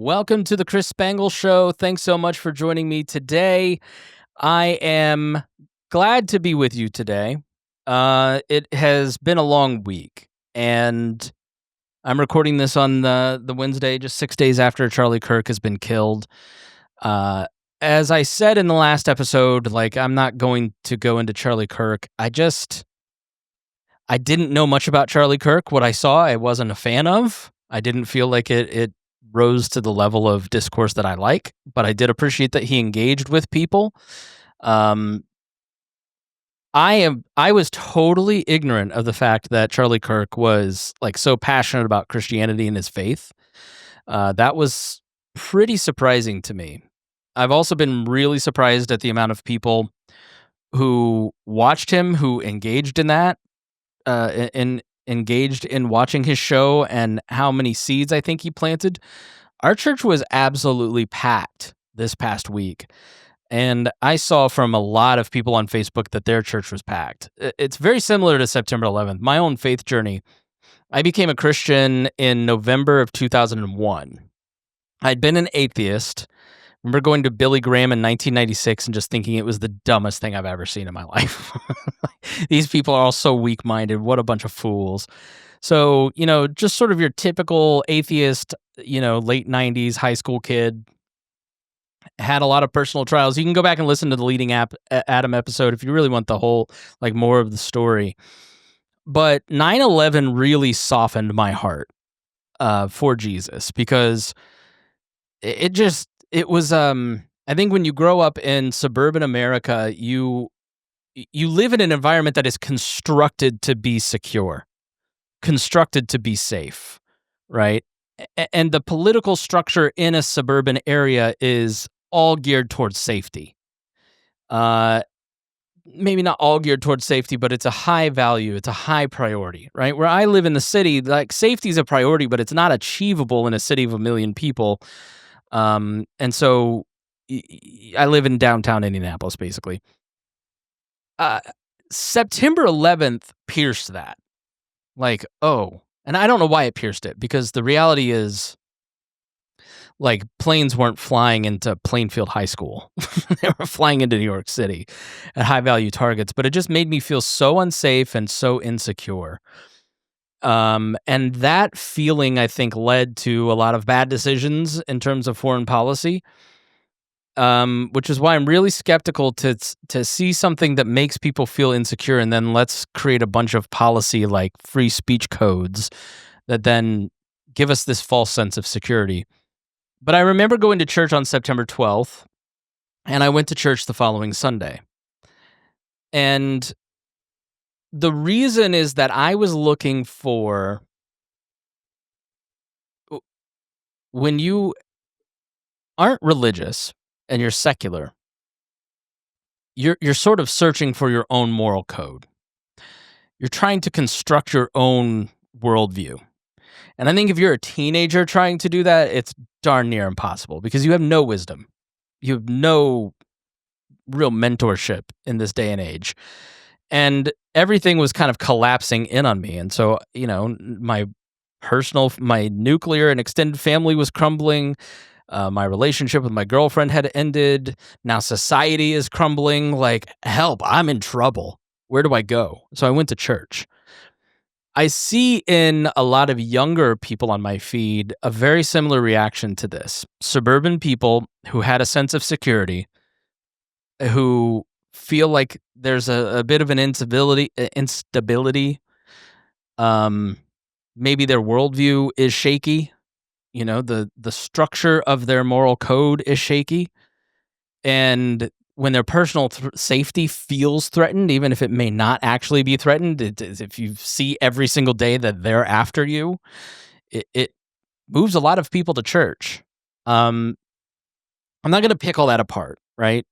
Welcome to the Chris Spangle Show. Thanks so much for joining me today. I am glad to be with you today. It has been a long week, and I'm recording this on the Wednesday, just 6 days after Charlie Kirk has been killed. As I said in the last episode, I'm not going to go into Charlie Kirk. I didn't know much about Charlie Kirk. What I saw, I wasn't a fan of. I didn't feel like it rose to the level of discourse that I like, but I did appreciate that he engaged with people. I was totally ignorant of the fact that Charlie Kirk was so passionate about Christianity and his faith. That was pretty surprising to me. I've also been really surprised at the amount of people who watched him, who engaged in that, engaged in watching his show, and how many seeds I think he planted. Our church was absolutely packed this past week, and I saw from a lot of people on Facebook that their church was packed. It's very similar to September 11th. My own faith journey, I became a Christian in November of 2001. I'd been an atheist. I remember going to Billy Graham in 1996 and just thinking it was the dumbest thing I've ever seen in my life. These people are all so weak-minded. What a bunch of fools. So, just sort of your typical atheist, late 90s high school kid, had a lot of personal trials. You can go back and listen to the Leading Adam episode if you really want the whole, more of the story. But 9/11 really softened my heart for Jesus, because it was, I think when you grow up in suburban America, you live in an environment that is constructed to be secure, constructed to be safe, right? And the political structure in a suburban area is all geared towards safety. Maybe not all geared towards safety, but it's a high value, it's a high priority, right? Where I live in the city, safety is a priority, but it's not achievable in a city of 1 million people. And so I live in downtown Indianapolis, basically. September 11th pierced that. And I don't know why it pierced it, because the reality is, planes weren't flying into Plainfield High School. They were flying into New York City at high-value targets, but it just made me feel so unsafe and so insecure. And that feeling, I think, led to a lot of bad decisions in terms of foreign policy, which is why I'm really skeptical to see something that makes people feel insecure and then let's create a bunch of policy like free speech codes that then give us this false sense of security. But I remember going to church on September 12th, and I went to church the following Sunday. And the reason is that I was looking for, when you aren't religious and you're secular, you're sort of searching for your own moral code. You're trying to construct your own worldview. And I think if you're a teenager trying to do that, it's darn near impossible, because you have no wisdom. You have no real mentorship in this day and age. And everything was kind of collapsing in on me. And so, my nuclear and extended family was crumbling. My relationship with my girlfriend had ended. Now society is crumbling. Help, I'm in trouble. Where do I go? So I went to church. I see in a lot of younger people on my feed a very similar reaction to this. Suburban people who had a sense of security, who feel like there's a bit of an instability. Maybe their worldview is shaky. The structure of their moral code is shaky. And when their personal safety feels threatened, even if it may not actually be threatened, if you see every single day that they're after you, it moves a lot of people to church. I'm not going to pick all that apart, right?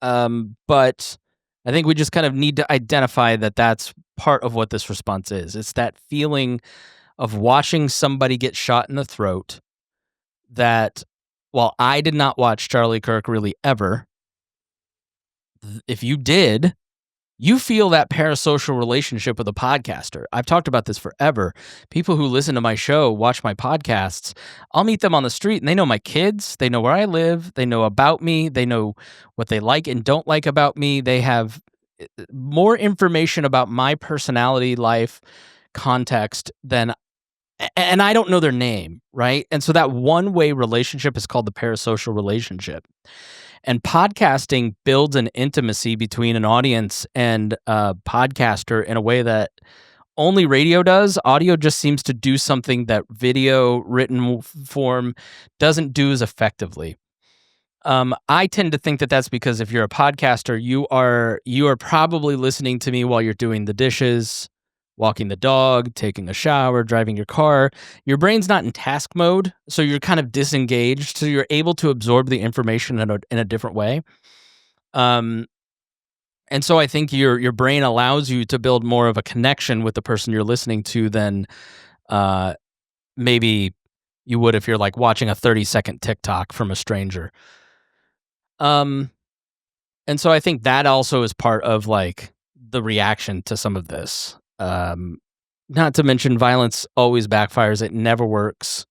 But I think we just kind of need to identify that that's part of what this response is. It's that feeling of watching somebody get shot in the throat that, while I did not watch Charlie Kirk really ever, if you did, you feel that parasocial relationship with a podcaster. I've talked about this forever. People who listen to my show, watch my podcasts, I'll meet them on the street and they know my kids, they know where I live, they know about me, they know what they like and don't like about me. They have more information about my personality, life, context than and I don't know their name, right? And so that one-way relationship is called the parasocial relationship. And podcasting builds an intimacy between an audience and a podcaster in a way that only radio does. Audio just seems to do something that video, written form doesn't do as effectively. I tend to think that that's because if you're a podcaster, you are probably listening to me while you're doing the dishes, walking the dog, taking a shower, driving your car. Your brain's not in task mode, so you're kind of disengaged, so you're able to absorb the information in a different way. And so I think your brain allows you to build more of a connection with the person you're listening to than maybe you would if you're like watching a 30-second TikTok from a stranger. And so I think that also is part of like the reaction to some of this. Not to mention violence always backfires. It never works.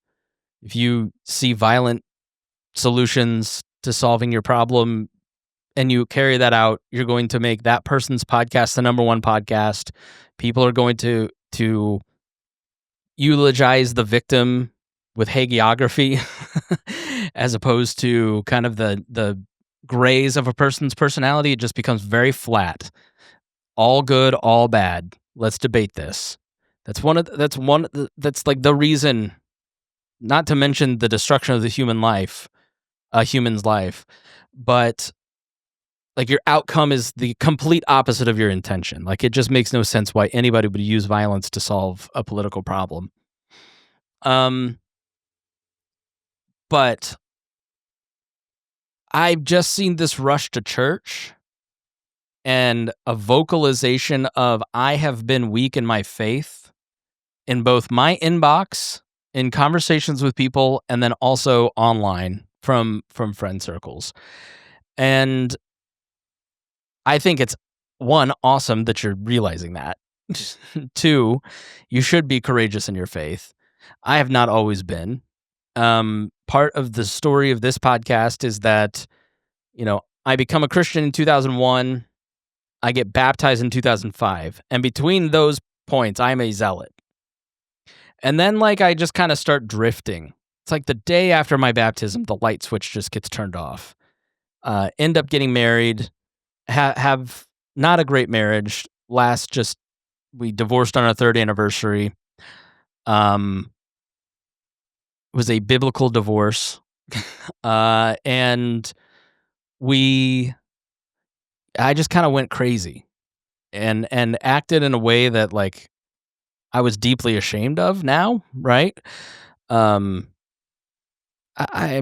If you see violent solutions to solving your problem and you carry that out, you're going to make that person's podcast the number one podcast. People are going to eulogize the victim with hagiography as opposed to kind of the grays of a person's personality. It just becomes very flat. All good, all bad. Let's debate this. That's like the reason, not to mention the destruction of the human's life, but like your outcome is the complete opposite of your intention. Like it just makes no sense why anybody would use violence to solve a political problem. But I've just seen this rush to church and a vocalization of I have been weak in my faith in both my inbox, in conversations with people, and then also online from friend circles. And I think it's, one, awesome that you're realizing that. Two, you should be courageous in your faith. I have not always been. Part of the story of this podcast is that, I become a Christian in 2001. I get baptized in 2005. And between those points, I'm a zealot. And then, I just kind of start drifting. It's like the day after my baptism, the light switch just gets turned off. End up getting married, have not a great marriage. We divorced on our third anniversary. It was a biblical divorce. And I just kind of went crazy and acted in a way that I was deeply ashamed of now, right? I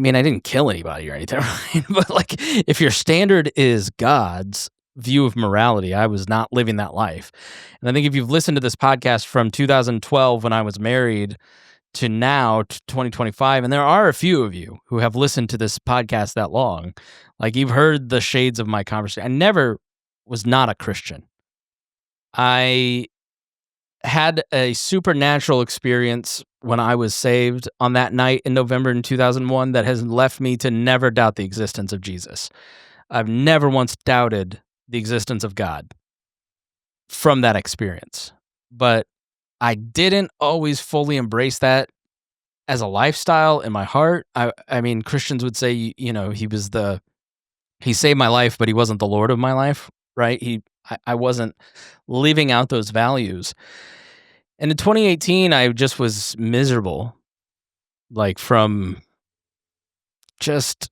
mean, I didn't kill anybody or anything, right? But if your standard is God's view of morality, I was not living that life. And I think if you've listened to this podcast from 2012 when I was married to now, to 2025, and there are a few of you who have listened to this podcast that long, you've heard the shades of my conversation. I never was not a Christian. I had a supernatural experience when I was saved on that night in November in 2001 that has left me to never doubt the existence of Jesus. I've never once doubted the existence of God from that experience. But I didn't always fully embrace that as a lifestyle in my heart. I mean, Christians would say, he saved my life, but he wasn't the Lord of my life, right? I wasn't living out those values. And in 2018, I just was miserable, from just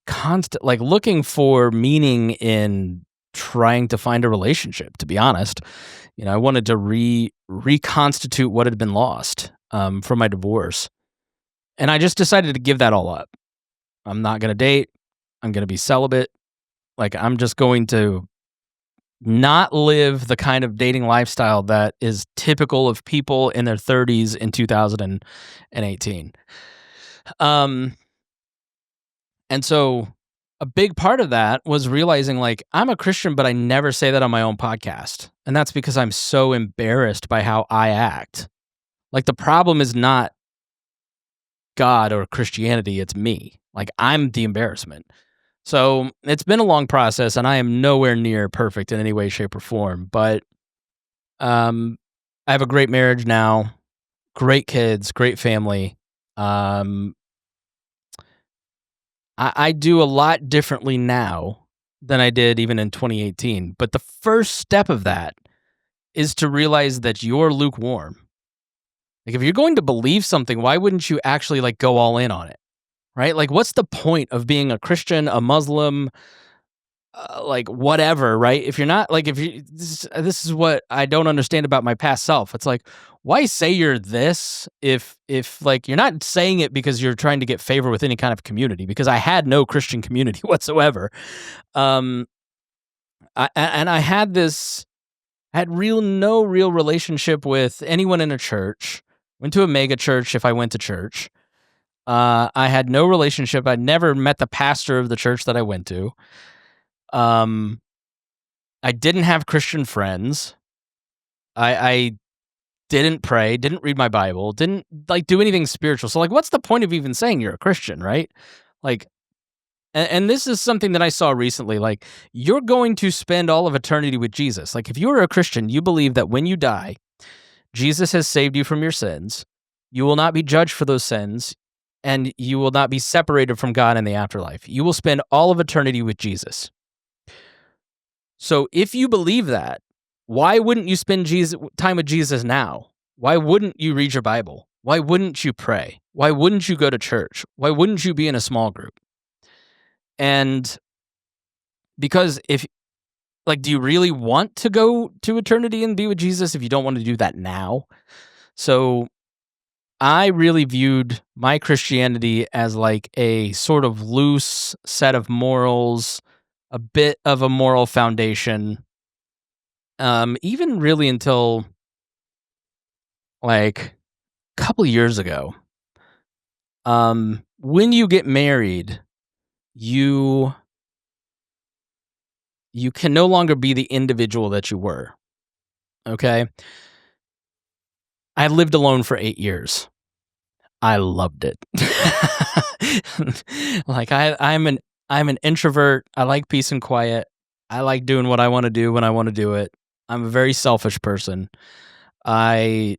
constant, looking for meaning in trying to find a relationship, to be honest. I wanted to reconstitute what had been lost from my divorce. And I just decided to give that all up. I'm not going to date. I'm going to be celibate. I'm just going to not live the kind of dating lifestyle that is typical of people in their 30s in 2018. And so a big part of that was realizing, like, I'm a Christian, but I never say that on my own podcast. And that's because I'm so embarrassed by how I act. Like, the problem is not God or Christianity, it's me. Like, I'm the embarrassment. So it's been a long process, and I am nowhere near perfect in any way, shape, or form. But I have a great marriage now, great kids, great family. Um, I do a lot differently now than I did even in 2018. But the first step of that is to realize that you're lukewarm. Like, if you're going to believe something, why wouldn't you actually, like, go all in on it? Right? Like, what's the point of being a Christian, a Muslim, like, whatever, right? If you're not, like, if you, this is what I don't understand about my past self. It's like, why say you're this if like you're not saying it because you're trying to get favor with any kind of community? Because I had no Christian community whatsoever. Um, and I had no real relationship with anyone in a church. Went to a mega church if I went to church. I had no relationship. I'd never met the pastor of the church that I went to. I didn't have Christian friends. I didn't pray, didn't read my Bible, didn't, like, do anything spiritual. So, like, what's the point of even saying you're a Christian, right? Like, and this is something that I saw recently. Like, you're going to spend all of eternity with Jesus. Like, if you're a Christian, you believe that when you die, Jesus has saved you from your sins. You will not be judged for those sins, and you will not be separated from God in the afterlife. You will spend all of eternity with Jesus. So if you believe that, why wouldn't you spend time with Jesus now? Why wouldn't you read your Bible? Why wouldn't you pray? Why wouldn't you go to church? Why wouldn't you be in a small group? And because if, like, do you really want to go to eternity and be with Jesus if you don't want to do that now? So I really viewed my Christianity as like a sort of loose set of morals, a bit of a moral foundation. Even really until like a couple years ago. When you get married, you can no longer be the individual that you were. Okay? I lived alone for 8 years. I loved it. Like, I'm an introvert. I like peace and quiet. I like doing what I want to do when I want to do it. I'm a very selfish person. I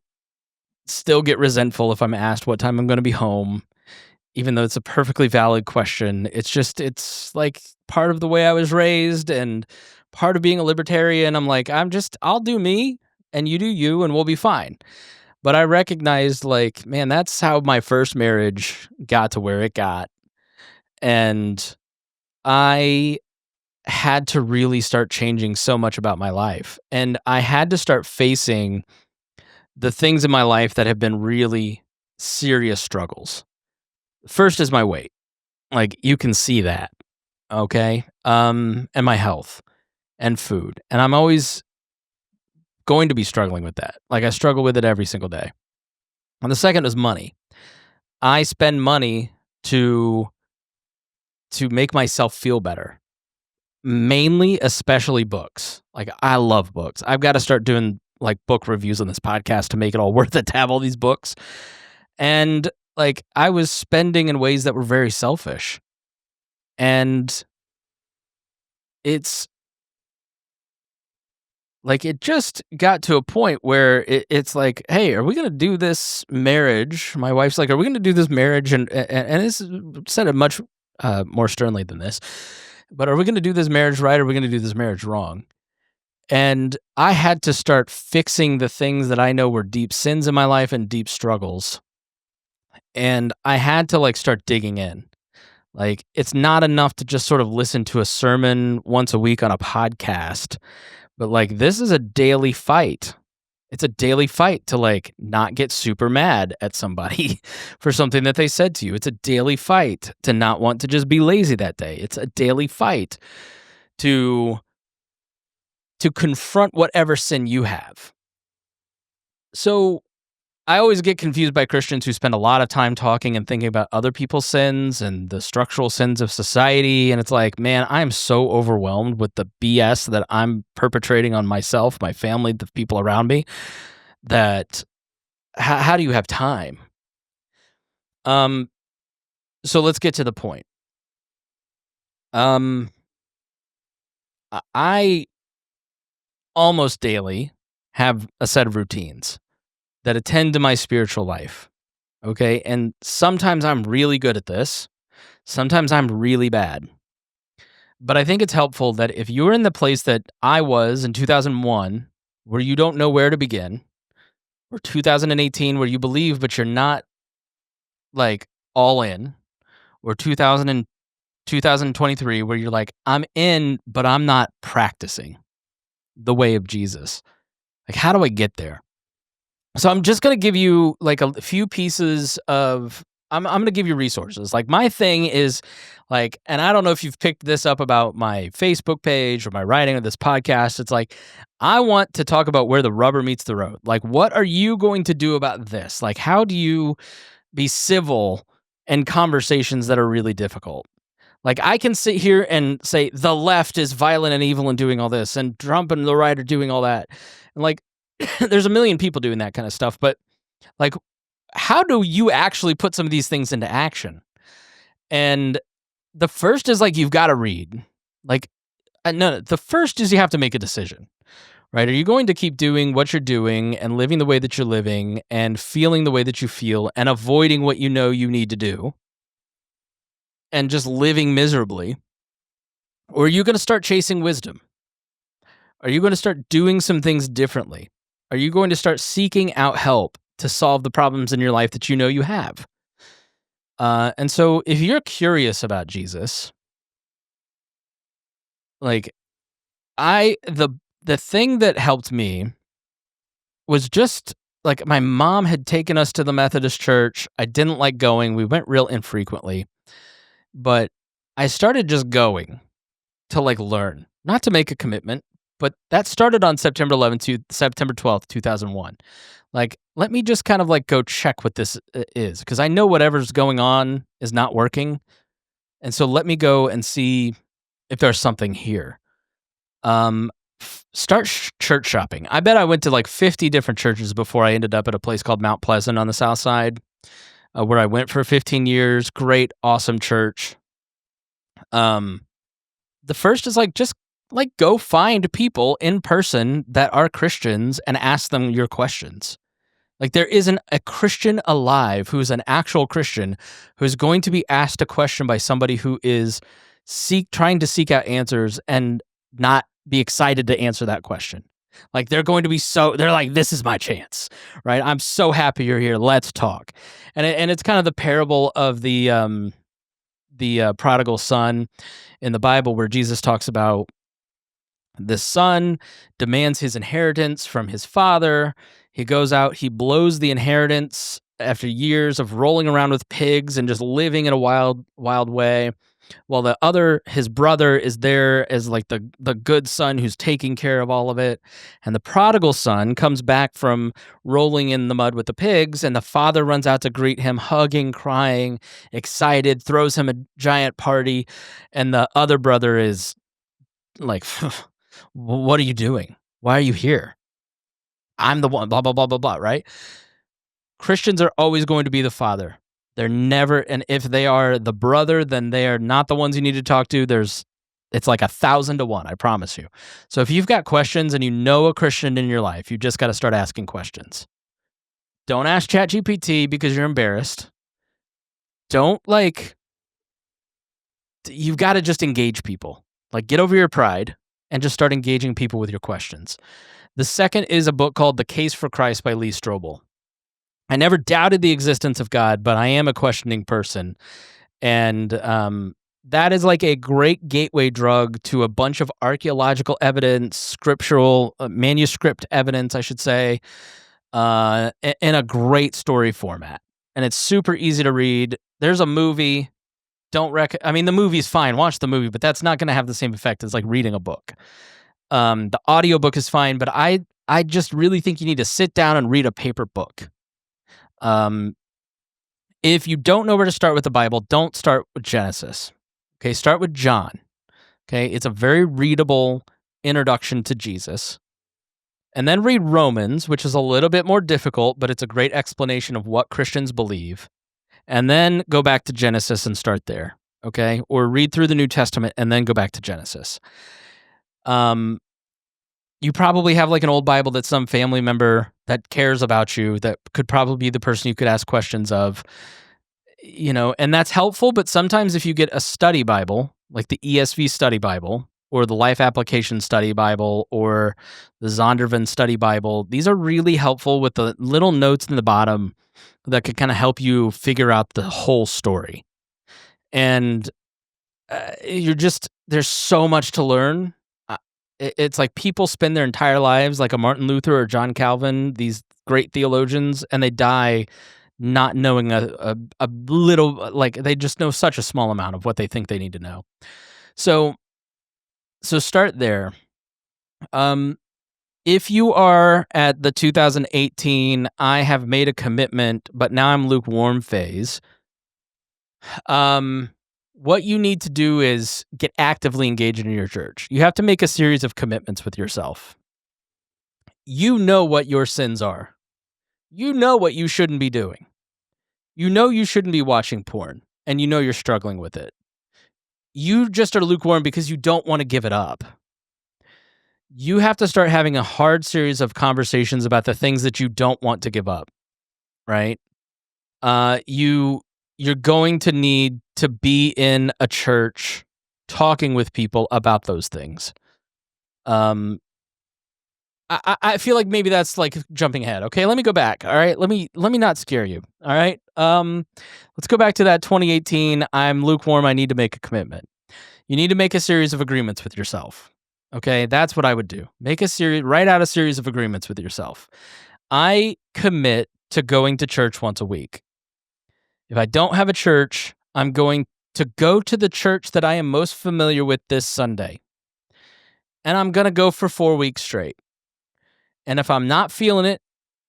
still get resentful if I'm asked what time I'm going to be home, even though it's a perfectly valid question. It's like part of the way I was raised and part of being a libertarian. I'm like, I'll do me and you do you and we'll be fine. But I recognized, like, man, that's how my first marriage got to where it got. And I had to really start changing so much about my life. And I had to start facing the things in my life that have been really serious struggles. First is my weight. Like, you can see that, okay? And my health and food. And I'm always going to be struggling with that. Like, I struggle with it every single day. And the second is money. I spend money to make myself feel better. Mainly, especially books. Like, I love books. I've got to start doing, like, book reviews on this podcast to make it all worth it to have all these books. And, like, I was spending in ways that were very selfish. And it's like, it just got to a point where it's like, hey, are we going to do this marriage? My wife's like, are we going to do this marriage? And it's said it much more sternly than this. But are we going to do this marriage right? Or are we going to do this marriage wrong? And I had to start fixing the things that I know were deep sins in my life and deep struggles. And I had to, like, start digging in. Like, it's not enough to just sort of listen to a sermon once a week on a podcast. But, like, this is a daily fight. It's a daily fight to, like, not get super mad at somebody for something that they said to you. It's a daily fight to not want to just be lazy that day. It's a daily fight to confront whatever sin you have. So I always get confused by Christians who spend a lot of time talking and thinking about other people's sins and the structural sins of society. And it's like, man, I am so overwhelmed with the BS that I'm perpetrating on myself, my family, the people around me, that how do you have time? So let's get to the point. I almost daily have a set of routines that attend to my spiritual life. Okay. And sometimes I'm really good at this. Sometimes I'm really bad. But I think it's helpful that if you're in the place that I was in 2001, where you don't know where to begin, or 2018, where you believe, but you're not like all in, or 2023, where you're like, I'm in, but I'm not practicing the way of Jesus. Like, how do I get there? So I'm just going to give you like a few pieces of, I'm going to give you resources. Like my thing is like, and I don't know if you've picked this up about my Facebook page or my writing of this podcast. It's like, I want to talk about where the rubber meets the road. Like, what are you going to do about this? Like, how do you be civil in conversations that are really difficult? Like, I can sit here and say the left is violent and evil and doing all this, and Trump and the right are doing all that. And like, there's a million people doing that kind of stuff, but like, how do you actually put some of these things into action? And the first is like, you've got to read. Like, no, the first is you have to make a decision, right? Are you going to keep doing what you're doing and living the way that you're living and feeling the way that you feel and avoiding what you know you need to do and just living miserably? Or are you going to start chasing wisdom? Are you going to start doing some things differently? Are you going to start seeking out help to solve the problems in your life that you know you have? And so if you're curious about Jesus, like the thing that helped me was just like my mom had taken us to the Methodist church. I didn't like going. We went real infrequently, but I started just going to like learn, not to make a commitment, but that started on September 11th to September 12th, 2001. Like, let me just kind of like go check what this is, because I know whatever's going on is not working. And so let me go and see if there's something here. Start church shopping. I bet I went to like 50 different churches before I ended up at a place called Mount Pleasant on the south side, where I went for 15 years. Great, awesome church. The first is like, just like go find people in person that are Christians and ask them your questions. Like, there isn't a Christian alive who's an actual Christian who's going to be asked a question by somebody who is trying to seek out answers and not be excited to answer that question. Like, they're going to be they're like, this is my chance, right? I'm so happy you're here. Let's talk. And it's kind of the parable of the prodigal son in the Bible, where Jesus talks about the son demands his inheritance from his father. He goes out, he blows the inheritance after years of rolling around with pigs and just living in a wild way, while his brother is there as like the good son who's taking care of all of it. And the prodigal son comes back from rolling in the mud with the pigs, and the father runs out to greet him, hugging, crying, excited, throws him a giant party, and the other brother is like, what are you doing? Why are you here? I'm the one, blah, blah, blah, blah, blah, right? Christians are always going to be the father. They're never, and if they are the brother, then they are not the ones you need to talk to. It's like 1,000 to 1, I promise you. So if you've got questions and you know a Christian in your life, you just got to start asking questions. Don't ask ChatGPT because you're embarrassed. You've got to just engage people. Like, get over your pride and just start engaging people with your questions. The second is a book called The Case for Christ by Lee Strobel. I never doubted the existence of God, but I am a questioning person. And that is like a great gateway drug to a bunch of archaeological evidence, scriptural, manuscript evidence, I should say, in a great story format. And it's super easy to read. There's a movie. The movie's fine. Watch the movie, but that's not going to have the same effect as like reading a book. The audiobook is fine, but I just really think you need to sit down and read a paper book. If you don't know where to start with the Bible, don't start with Genesis. Okay, start with John. Okay, it's a very readable introduction to Jesus. And then read Romans, which is a little bit more difficult, but it's a great explanation of what Christians believe. And then go back to Genesis and start there. Okay, or read through the New Testament and then go back to Genesis. You probably have like an old Bible that some family member that cares about you that could probably be the person you could ask questions of, and that's helpful. But sometimes if you get a study Bible, like the ESV Study Bible or the Life Application Study Bible or the Zondervan Study Bible, these are really helpful with the little notes in the bottom that could kind of help you figure out the whole story. And there's so much to learn. It's like people spend their entire lives like a Martin Luther or John Calvin, these great theologians, and they die not knowing a little, like they just know such a small amount of what they think they need to know. So start there. If you are at the 2018, I have made a commitment, but now I'm lukewarm phase, what you need to do is get actively engaged in your church. You have to make a series of commitments with yourself. You know what your sins are. You know what you shouldn't be doing. You know you shouldn't be watching porn, and you know you're struggling with it. You just are lukewarm because you don't want to give it up. You have to start having a hard series of conversations about the things that you don't want to give up, right? You're going to need to be in a church talking with people about those things. I feel like maybe that's like jumping ahead. Okay, let me go back. All right, let me not scare you. All right, let's go back to that 2018. I'm lukewarm. I need to make a commitment. You need to make a series of agreements with yourself. Okay, that's what I would do. Write out a series of agreements with yourself. I commit to going to church once a week. If I don't have a church, I'm going to go to the church that I am most familiar with this Sunday. And I'm going to go for 4 weeks straight. And if I'm not feeling it,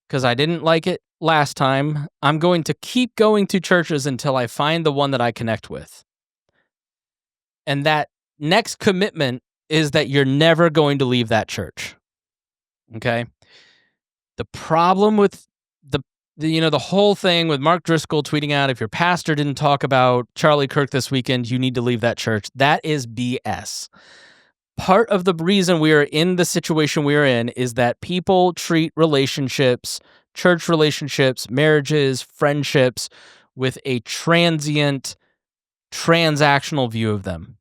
because I didn't like it last time, I'm going to keep going to churches until I find the one that I connect with. And that next commitment is that you're never going to leave that church. Okay? The problem with the whole thing with Mark Driscoll tweeting out, if your pastor didn't talk about Charlie Kirk this weekend, you need to leave that church. That is BS. Part of the reason we are in the situation we are in is that people treat relationships, church relationships, marriages, friendships with a transient, transactional view of them.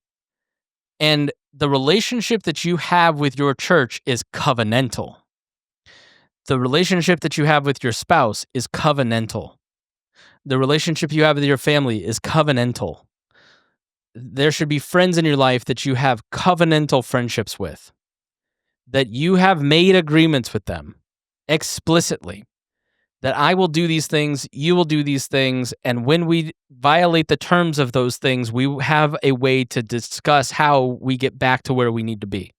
And the relationship that you have with your church is covenantal. The relationship that you have with your spouse is covenantal. The relationship you have with your family is covenantal. There should be friends in your life that you have covenantal friendships with, that you have made agreements with them explicitly, that I will do these things, you will do these things, and when we violate the terms of those things, we have a way to discuss how we get back to where we need to be.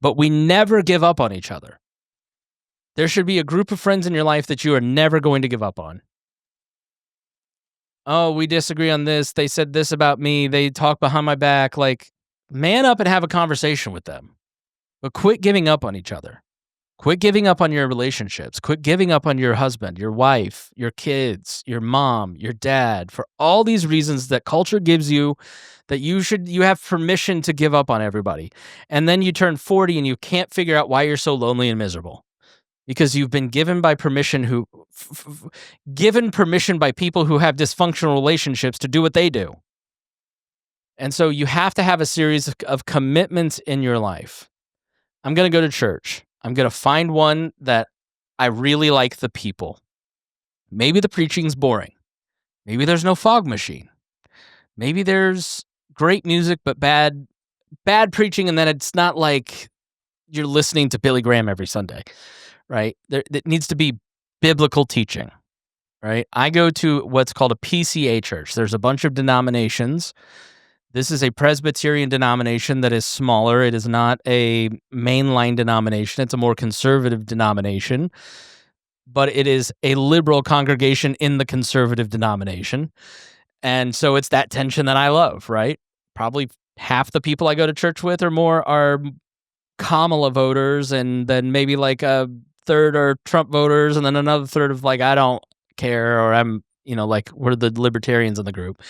But we never give up on each other. There should be a group of friends in your life that you are never going to give up on. Oh, we disagree on this. They said this about me. They talk behind my back. Like, man up and have a conversation with them. But quit giving up on each other. Quit giving up on your relationships. Quit giving up on your husband, your wife, your kids, your mom, your dad, for all these reasons that culture gives you that you have permission to give up on everybody. And then you turn 40 and you can't figure out why you're so lonely and miserable. Because you've been given by permission given permission by people who have dysfunctional relationships to do what they do. And so you have to have a series of commitments in your life. I'm going to go to church. I'm going to find one that I really like the people. Maybe the preaching's boring. Maybe there's no fog machine. Maybe there's great music but bad preaching, and then it's not like you're listening to Billy Graham every Sunday. Right? It needs to be biblical teaching, right? I go to what's called a PCA church. There's a bunch of denominations. This is a Presbyterian denomination that is smaller. It is not a mainline denomination. It's a more conservative denomination. but it is a liberal congregation in the conservative denomination. And so it's that tension that I love, right? Probably half the people I go to church with or more are Kamala voters, and then maybe like a third are Trump voters, and then another third of like, I don't care, or I'm, like we're the libertarians in the group.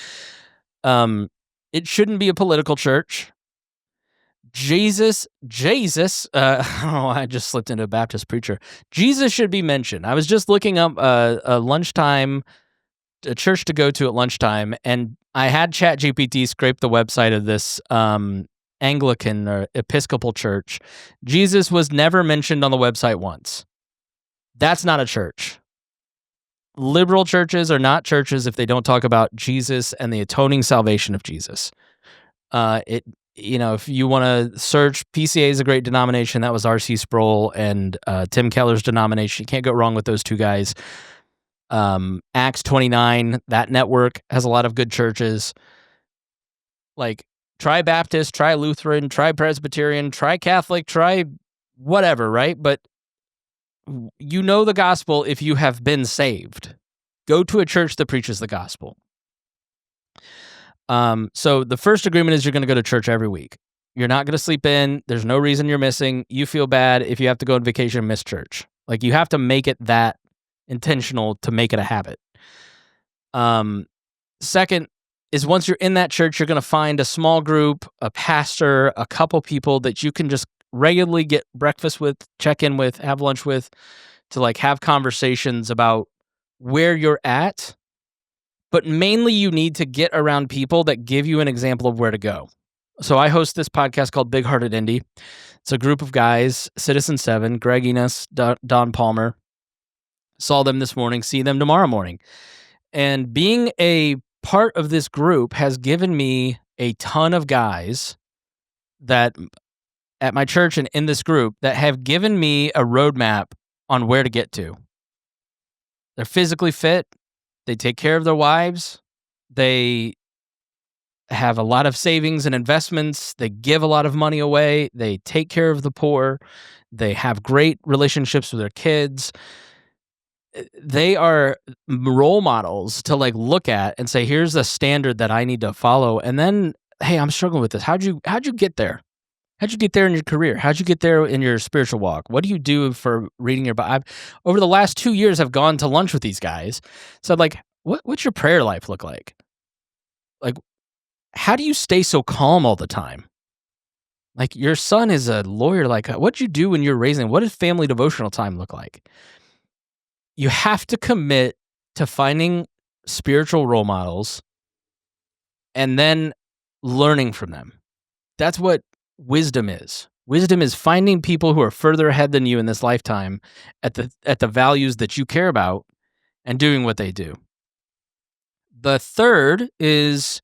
It shouldn't be a political church. Jesus, I just slipped into a Baptist preacher. Jesus should be mentioned. I was just looking up a church to go to at lunchtime, and I had ChatGPT scrape the website of this Anglican or Episcopal church. Jesus was never mentioned on the website once. That's not a church. Liberal churches are not churches if they don't talk about Jesus and the atoning salvation of Jesus. If you want to search, PCA is a great denomination. That was R.C. Sproul and Tim Keller's denomination. You can't go wrong with those two guys. Acts 29, that network has a lot of good churches. Like, try Baptist, try Lutheran, try Presbyterian, try Catholic, try whatever, right? But you know the gospel if you have been saved. Go to a church that preaches the gospel. So the first agreement is you're going to go to church every week. You're not going to sleep in. There's no reason you're missing. You feel bad if you have to go on vacation and miss church. Like, you have to make it that intentional to make it a habit. Second is once you're in that church, you're going to find a small group, a pastor, a couple people that you can just regularly get breakfast with, check in with, have lunch with, to like have conversations about where you're at. But mainly you need to get around people that give you an example of where to go. So I host this podcast called Big Hearted Indie. It's a group of guys, Citizen 7, Greg Enos, Don Palmer. Saw them this morning, see them tomorrow morning. And being a part of this group has given me a ton of guys that at my church and in this group that have given me a roadmap on where to get to. They're physically fit. They take care of their wives. They have a lot of savings and investments. They give a lot of money away. They take care of the poor. They have great relationships with their kids. They are role models to like look at and say, here's the standard that I need to follow. And then, hey, I'm struggling with this. How'd you get there? How'd you get there in your career? How'd you get there in your spiritual walk? What do you do for reading your Bible? Over the last 2 years, I've gone to lunch with these guys. So like, what's your prayer life look like? Like, how do you stay so calm all the time? Like, your son is a lawyer. Like, what'd you do when you're raising? What does family devotional time look like? You have to commit to finding spiritual role models and then learning from them. That's what wisdom is. Wisdom is finding people who are further ahead than you in this lifetime at the values that you care about and doing what they do. The third is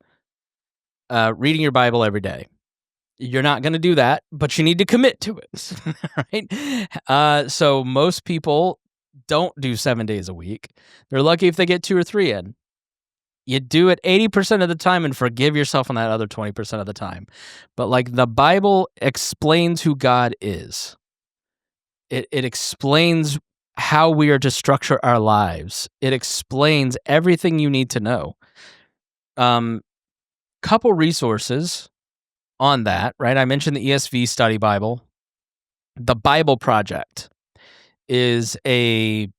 reading your Bible every day. You're not going to do that, but you need to commit to it, right? So most people don't do 7 days a week. They're lucky if they get 2 or 3 in. You do it 80% of the time and forgive yourself on that other 20% of the time. But like, the Bible explains who God is. It explains how we are to structure our lives. It explains everything you need to know. Couple resources on that, right? I mentioned the ESV Study Bible. The Bible Project is a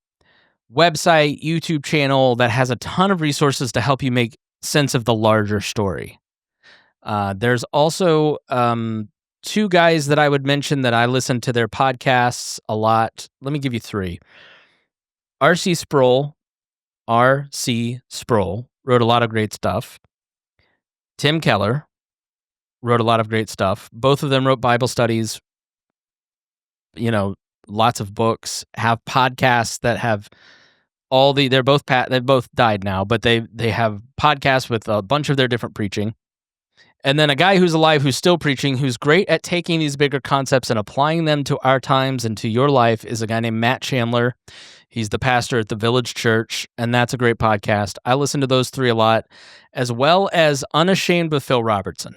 website, YouTube channel that has a ton of resources to help you make sense of the larger story. There's also 2 guys that I would mention that I listen to their podcasts a lot. Let me give you 3. R.C. Sproul wrote a lot of great stuff. Tim Keller wrote a lot of great stuff. Both of them wrote Bible studies, lots of books, have podcasts that have they've both died now, but they have podcasts with a bunch of their different preaching. And then a guy who's alive, who's still preaching, who's great at taking these bigger concepts and applying them to our times and to your life, is a guy named Matt Chandler. He's the pastor at the Village Church, and that's a great podcast. I listen to those 3 a lot, as well as Unashamed with Phil Robertson.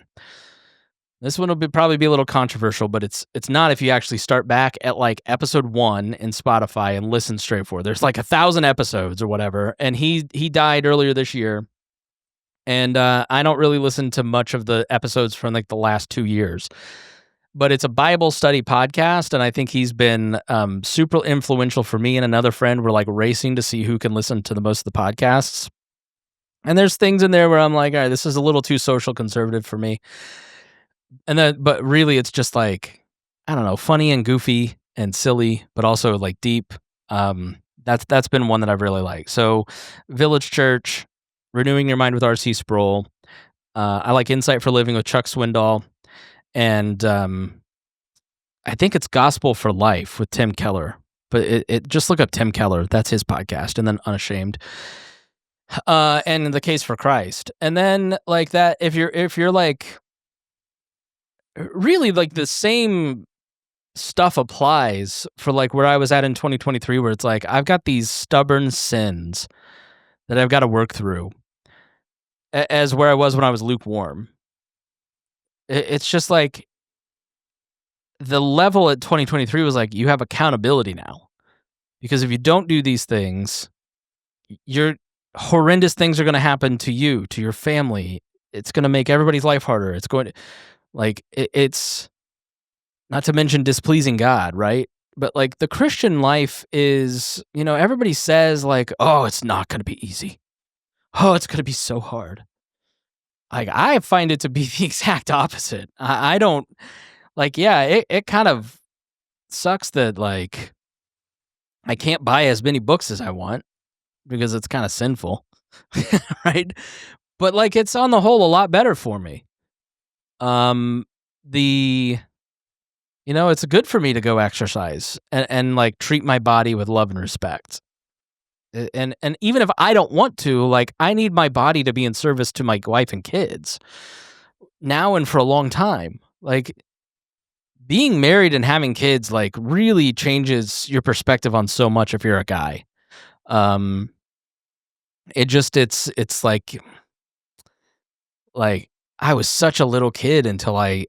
This one will probably be a little controversial, but it's not if you actually start back at like episode 1 in Spotify and listen straight forward. There's like 1,000 episodes or whatever, and he died earlier this year. And I don't really listen to much of the episodes from like the last 2 years. But it's a Bible study podcast, and I think he's been super influential for me and another friend. We're like racing to see who can listen to the most of the podcasts. And there's things in there where I'm like, all right, this is a little too social conservative for me. But really, it's just like, I don't know, funny and goofy and silly, but also like deep. That's been one that I've really liked. So, Village Church, Renewing Your Mind with R.C. Sproul. I like Insight for Living with Chuck Swindoll. And I think it's Gospel for Life with Tim Keller. But it just look up Tim Keller. That's his podcast. And then Unashamed. And The Case for Christ. And then like that, if you're like, really like the same stuff applies for like where I was at in 2023, where it's like, I've got these stubborn sins that I've got to work through, as where I was when I was lukewarm. It's just like the level at 2023 was like, you have accountability now, because if you don't do these things, horrendous things are going to happen to you, to your family. It's going to make everybody's life harder. It's going to it's not to mention displeasing God, right? But like the Christian life is, everybody says like, oh, it's not going to be easy. Oh, it's going to be so hard. Like I find it to be the exact opposite. I don't like, yeah, it kind of sucks that like I can't buy as many books as I want because it's kind of sinful, right? But like it's on the whole a lot better for me. It's good for me to go exercise and like treat my body with love and respect. And even if I don't want to, like I need my body to be in service to my wife and kids now and for a long time. Like being married and having kids like really changes your perspective on so much if you're a guy. It's like I was such a little kid until I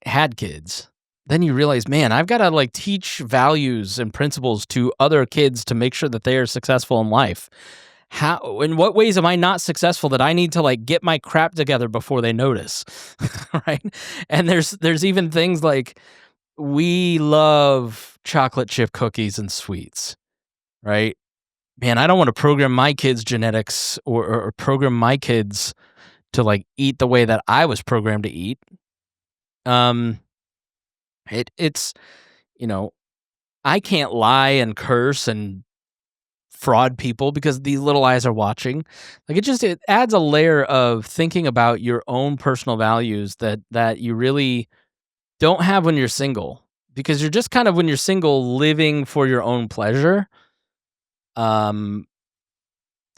had kids. Then you realize, man, I've got to like teach values and principles to other kids to make sure that they are successful in life. In what ways am I not successful that I need to like get my crap together before they notice? Right? And there's even things like we love chocolate chip cookies and sweets, right? Man, I don't want to program my kids' genetics or program my kids to like eat the way that I was programmed to eat. It's I can't lie and curse and fraud people because these little eyes are watching. Like it adds a layer of thinking about your own personal values that you really don't have when you're single, because you're just kind of, when you're single, living for your own pleasure. And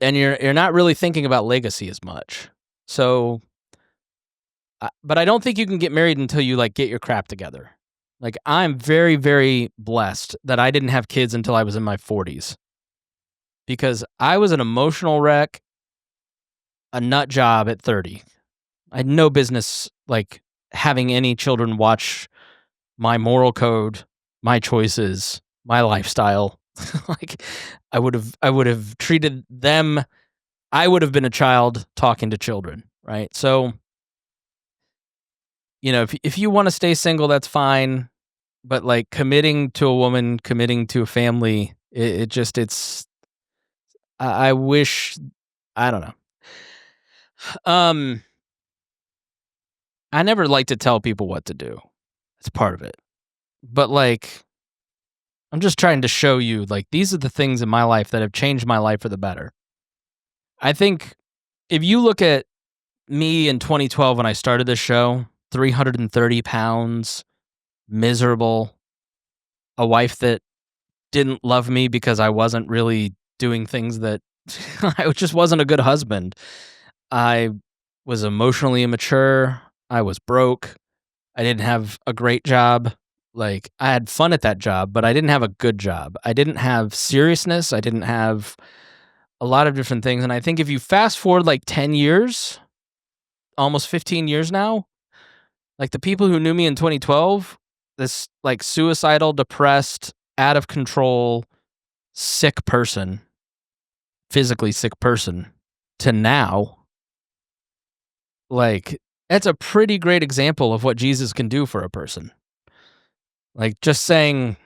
you're not really thinking about legacy as much. So, but I don't think you can get married until you like get your crap together. Like I'm very, very blessed that I didn't have kids until I was in my 40s, because I was an emotional wreck, a nut job at 30. I had no business like having any children watch my moral code, my choices, my lifestyle. Like I would have treated them. I would have been a child talking to children, right? So, if you want to stay single, that's fine. But like committing to a woman, committing to a family, I wish, I don't know. I never like to tell people what to do. It's part of it. But like, I'm just trying to show you, like, these are the things in my life that have changed my life for the better. I think if you look at me in 2012 when I started this show, 330 pounds, miserable, a wife that didn't love me because I wasn't really doing things that I just wasn't a good husband. I was emotionally immature. I was broke. I didn't have a great job. Like, I had fun at that job, but I didn't have a good job. I didn't have seriousness. I didn't have a lot of different things. And I think if you fast forward like 10 years, almost 15 years now, Like the people who knew me in 2012, this like suicidal, depressed, out of control, sick person, physically sick person, to now, like that's a pretty great example of what Jesus can do for a person. Like just saying,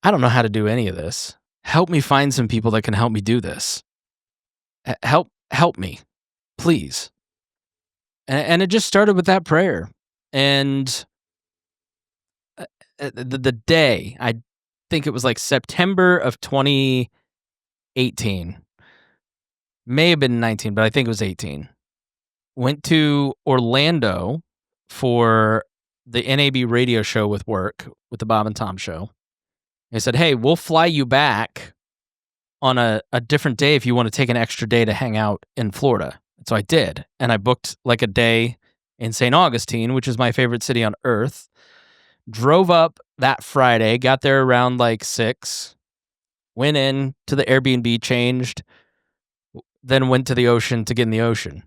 I don't know how to do any of this. Help me find some people that can help me do this. Help me, please. And it just started with that prayer. And the day, I think it was like September of 2018, may have been 19, but I think it was 18. Went to Orlando for the NAB radio show with work, with the Bob and Tom show. They said, hey, we'll fly you back on a different day if you want to take an extra day to hang out in Florida. So I did. And I booked like a day in St. Augustine, which is my favorite city on earth. Drove up that Friday, got there around like 6, went in to the Airbnb, changed, then went to the ocean to get in the ocean.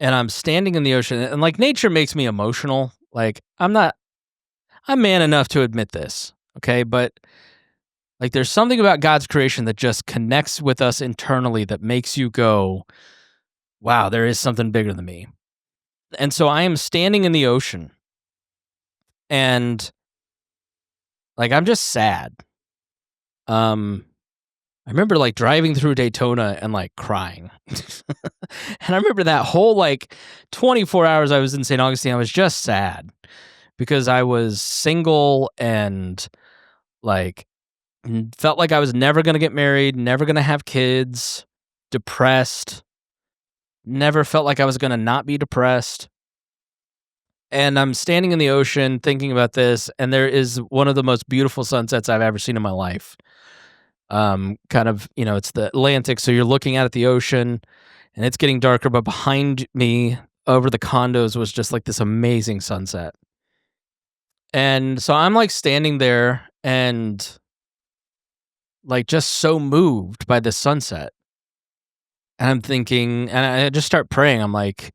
And I'm standing in the ocean, and like nature makes me emotional. Like I'm man enough to admit this, okay? But like there's something about God's creation that just connects with us internally that makes you go, wow, there is something bigger than me. And so I am standing in the ocean, and like I'm just sad. I remember like driving through Daytona and like crying. And I remember that whole like 24 hours I was in St. Augustine, I was just sad because I was single and like felt like I was never going to get married, never going to have kids, depressed, never felt like I was going to not be depressed. And I'm standing in the ocean thinking about this, and there is one of the most beautiful sunsets I've ever seen in my life. Kind of, it's the Atlantic, so you're looking out at the ocean, and it's getting darker, but behind me, over the condos, was just like this amazing sunset. And so I'm like standing there and like just so moved by the sunset. And I'm thinking, and I just start praying. I'm like,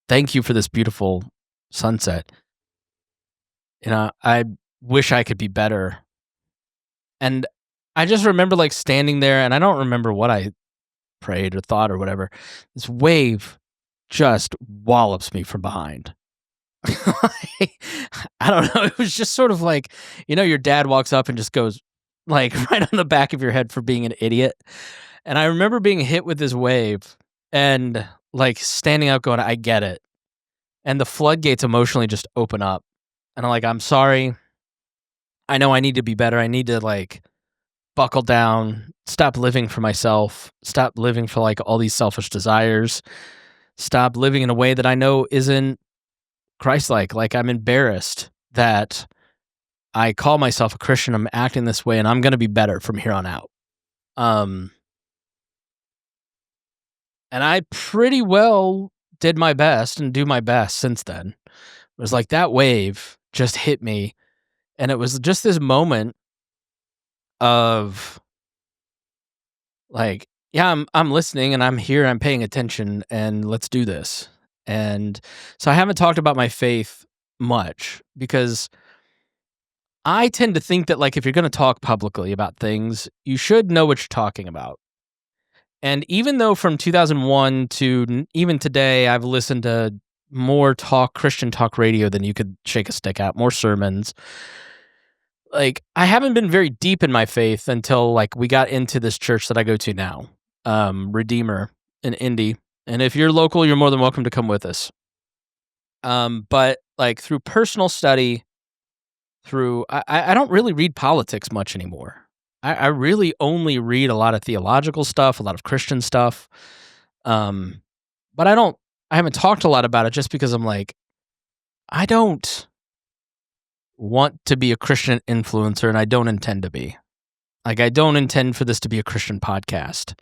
thank you for this beautiful sunset. I wish I could be better. And I just remember like standing there, and I don't remember what I prayed or thought or whatever. This wave just wallops me from behind. I don't know. It was just sort of like, your dad walks up and just goes like right on the back of your head for being an idiot. And I remember being hit with this wave and like standing up going, I get it. And the floodgates emotionally just open up. And I'm like, I'm sorry. I know I need to be better. I need to like buckle down, stop living for myself, stop living for like all these selfish desires, stop living in a way that I know isn't Christ-like. Like I'm embarrassed that I call myself a Christian, I'm acting this way, and I'm going to be better from here on out. And I pretty well did my best and do my best since then. It was like that wave just hit me, and it was just this moment of like, yeah, I'm listening and I'm here, I'm paying attention, and let's do this. And so I haven't talked about my faith much because I tend to think that like if you're going to talk publicly about things, you should know what you're talking about. And even though from 2001 to even today, I've listened to more Christian talk radio than you could shake a stick at, more sermons. Like I haven't been very deep in my faith until like we got into this church that I go to now, Redeemer in Indy. And if you're local, you're more than welcome to come with us. But like through personal study, I don't really read politics much anymore. I really only read a lot of theological stuff, a lot of Christian stuff. But I haven't talked a lot about it just because I'm like, I don't want to be a Christian influencer, and I don't intend to be. Like, I don't intend for this to be a Christian podcast.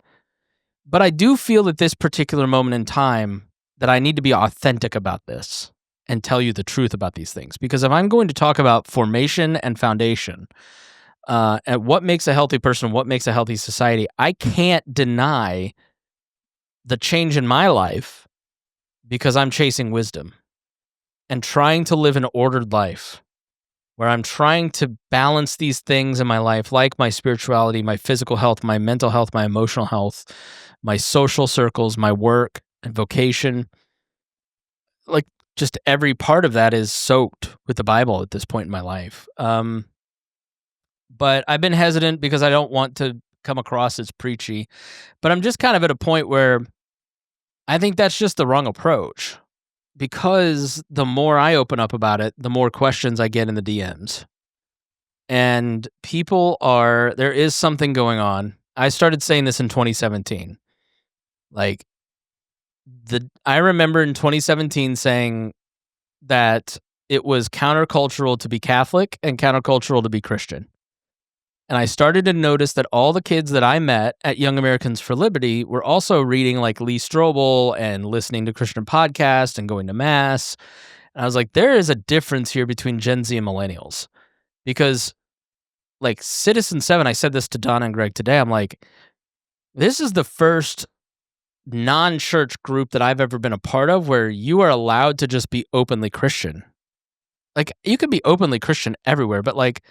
But I do feel at this particular moment in time that I need to be authentic about this and tell you the truth about these things. Because if I'm going to talk about formation and foundation, and what makes a healthy person, what makes a healthy society, I can't deny the change in my life because I'm chasing wisdom. and trying to live an ordered life where I'm trying to balance these things in my life, like my spirituality, my physical health, my mental health, my emotional health, my social circles, my work and vocation. Like, just every part of that is soaked with the Bible at this point in my life. But I've been hesitant because I don't want to come across as preachy. But I'm just kind of at a point where I think that's just the wrong approach, because the more I open up about it, the more questions I get in the DMs. And there is something going on. I started saying this in 2017. Like, I remember in 2017 saying that it was countercultural to be Catholic and countercultural to be Christian. And I started to notice that all the kids that I met at Young Americans for Liberty were also reading like Lee Strobel and listening to Christian podcasts and going to mass. And I was like, there is a difference here between Gen Z and millennials. Because like Citizen 7, I said this to Donna and Greg today, I'm like, this is the first non-church group that I've ever been a part of where you are allowed to just be openly Christian. Like, you can be openly Christian everywhere, but like,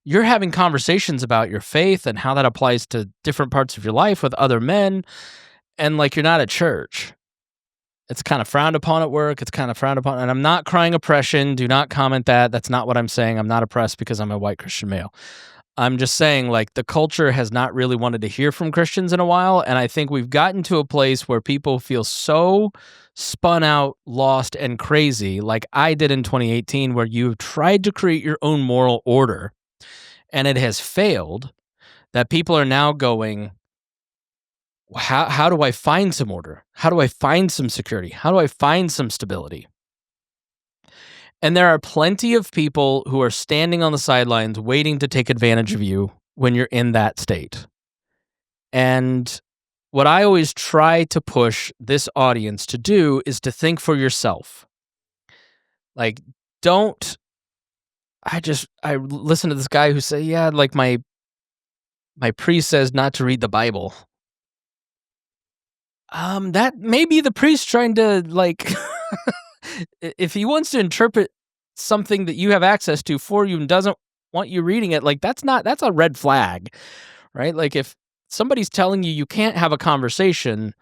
you're having conversations about your faith and how that applies to different parts of your life with other men, and like, you're not at church. It's kind of frowned upon at work. It's kind of frowned upon, and I'm not crying oppression. Do not comment that. That's not what I'm saying. I'm not oppressed because I'm a white Christian male. I'm just saying, like, the culture has not really wanted to hear from Christians in a while, and I think we've gotten to a place where people feel so spun out, lost, and crazy, like I did in 2018, where you've tried to create your own moral order, and it has failed, that people are now going, how do I find some order? How do I find some security? How do I find some stability? And there are plenty of people who are standing on the sidelines waiting to take advantage of you when you're in that state. And what I always try to push this audience to do is to think for yourself. Like, I listen to this guy who say, yeah, like my priest says not to read the Bible. That may be the priest trying to, like, if he wants to interpret something that you have access to for you and doesn't want you reading it, like, that's a red flag, right? Like, if somebody's telling you can't have a conversation,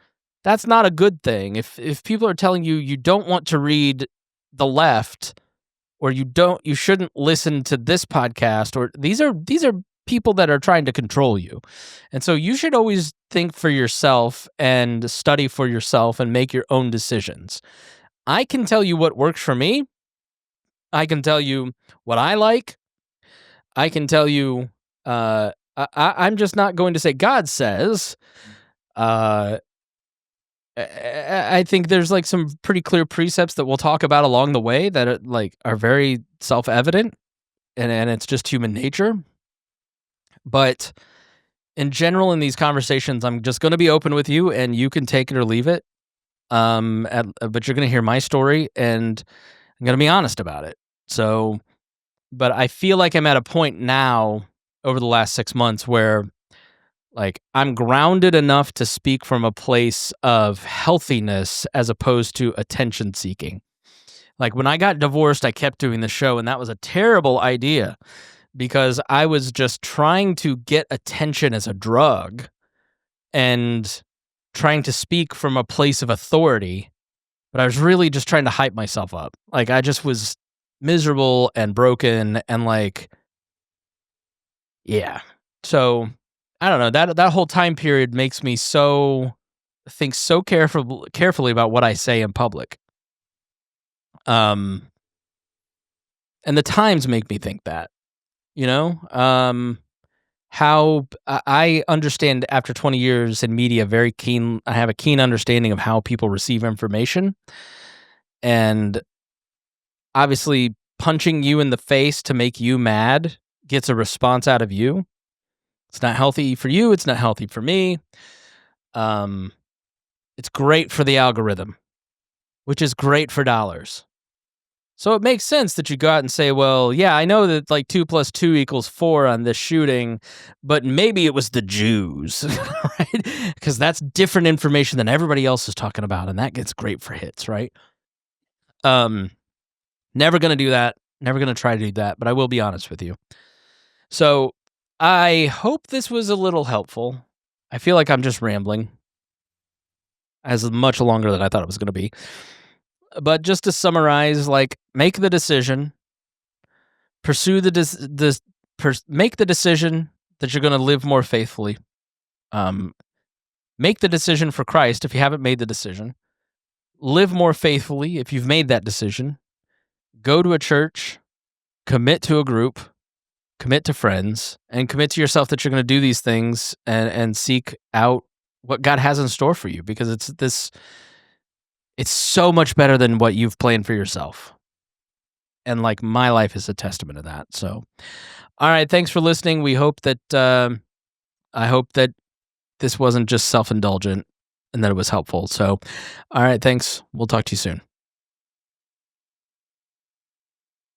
that's not a good thing. If people are telling you don't want to read the left, or you shouldn't listen to this podcast, or these are people that are trying to control you. And so you should always think for yourself and study for yourself and make your own decisions. I can tell you what works for me. I can tell you what I like. I can tell you, I'm just not going to say God says. I think there's like some pretty clear precepts that we'll talk about along the way that are very self-evident, and it's just human nature. But in general, in these conversations, I'm just going to be open with you, and you can take it or leave it. But you're going to hear my story, and I'm going to be honest about it. So, but I feel like I'm at a point now over the last 6 months where, like, I'm grounded enough to speak from a place of healthiness as opposed to attention seeking. Like, when I got divorced, I kept doing the show, and that was a terrible idea because I was just trying to get attention as a drug and trying to speak from a place of authority, but I was really just trying to hype myself up. Like, I just was miserable and broken and like, yeah. So I don't know, that whole time period makes me think so carefully about what I say in public. And the times make me think that, how I understand after 20 years in media, I have a keen understanding of how people receive information. And obviously punching you in the face to make you mad gets a response out of you. It's not healthy for you. It's not healthy for me. It's great for the algorithm, which is great for dollars. So it makes sense that you go out and say, well, yeah, I know that like 2 + 2 = 4 on this shooting, but maybe it was the Jews, right? Because that's different information than everybody else is talking about, and that gets great for hits, right? Never going to do that. Never going to try to do that, but I will be honest with you. So I hope this was a little helpful. I feel like I'm just rambling as much longer than I thought it was going to be. But just to summarize, like, make the decision, pursue make the decision that you're going to live more faithfully. Make the decision for Christ if you haven't made the decision. Live more faithfully if you've made that decision. Go to a church, commit to a group, commit to friends, and commit to yourself that you're going to do these things and seek out what God has in store for you, because it's so much better than what you've planned for yourself. And like, my life is a testament to that. So, all right, thanks for listening. We hope that I hope that this wasn't just self-indulgent and that it was helpful. So, all right, thanks. We'll talk to you soon.